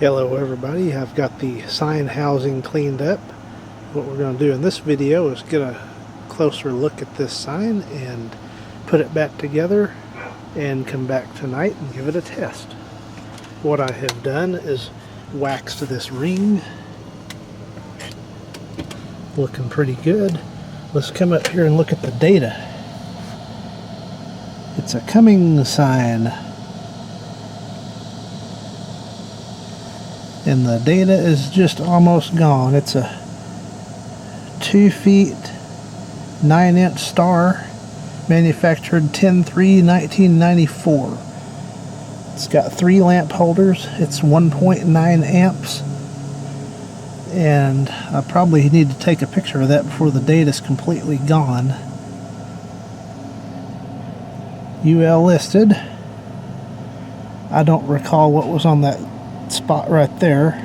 Hello everybody, I've got the sign housing cleaned up. What we're going to do in this video is get a closer look at this sign and put it back together and come back tonight and give it a test. What I have done is waxed this ring. Looking pretty good. Let's come up here and look at the data. It's a coming sign. And the data is just almost gone. It's a 2 feet 9 inch star, manufactured 10/3/1994. It's got 3 lamp holders. It's 1.9 amps, and I probably need to take a picture of that before the data is completely gone. UL listed. I don't recall what was on that spot right there.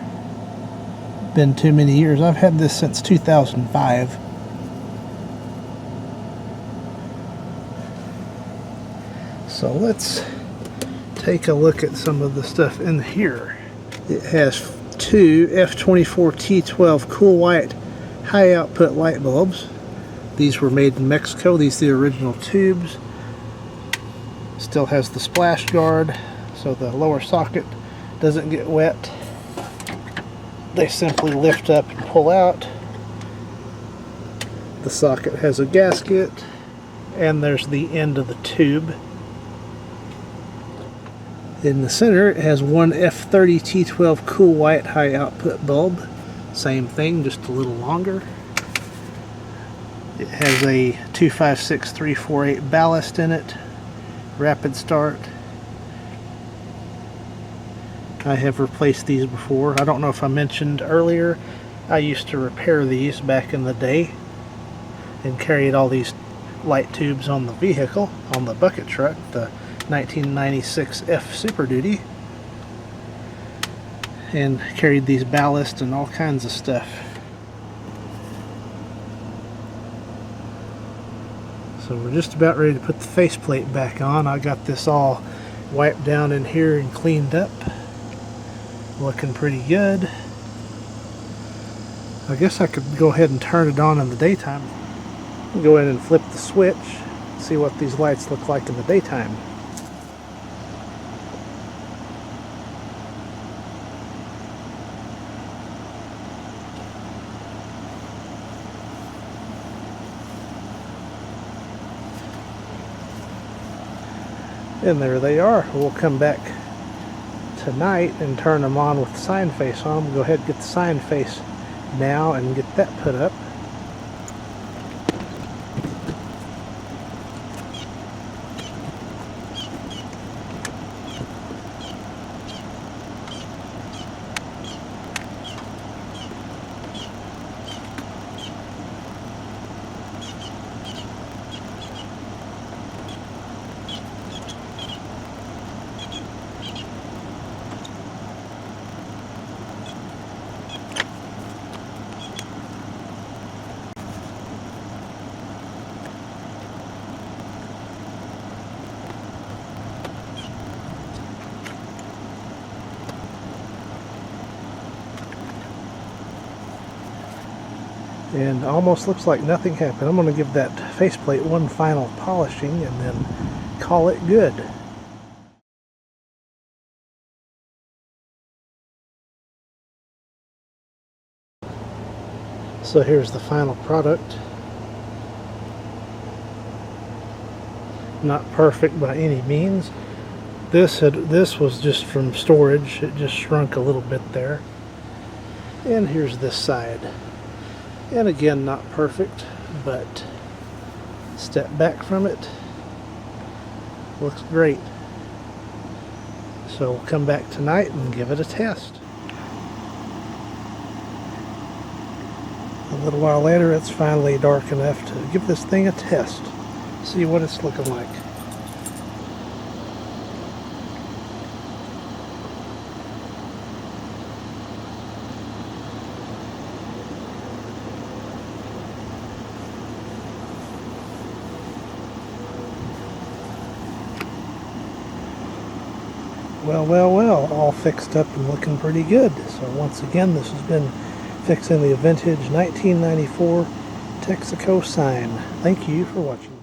Been too many years. I've had this since 2005. So let's take a look at some of the stuff in here. It has 2 F24T12 cool white high output light bulbs. These were made in Mexico. These are the original tubes. Still has the splash guard, so the lower socket doesn't get wet. They simply lift up and pull out. The socket has a gasket, and there's the end of the tube. In the center it has one F30T12 cool white high output bulb. Same thing, just a little longer. It has a 256348 ballast in it. Rapid start. I have replaced these before. I don't know if I mentioned earlier, I used to repair these back in the day and carried all these light tubes on the vehicle, on the bucket truck, the 1996 F-Superduty, and carried these ballast and all kinds of stuff. So we're just about ready to put the faceplate back on. I got this all wiped down in here and cleaned up. Looking pretty good. I guess I could go ahead and turn it on in the daytime. I'll go in and flip the switch, see what these lights look like in the daytime. And there they are. We'll come back tonight and turn them on with the sign face on. We'll go ahead and get the sign face now and get that put up. And almost looks like nothing happened. I'm going to give that faceplate one final polishing and then call it good. So here's the final product. Not perfect by any means. This was just from storage. It just shrunk a little bit there. And here's this side. And again, not perfect, but step back from it. Looks great. So we'll come back tonight and give it a test. A little while later, it's finally dark enough to give this thing a test. See what it's looking like. Well, well, well, all fixed up and looking pretty good. So once again, this has been fixing the vintage 1994 Texaco sign. Thank you for watching.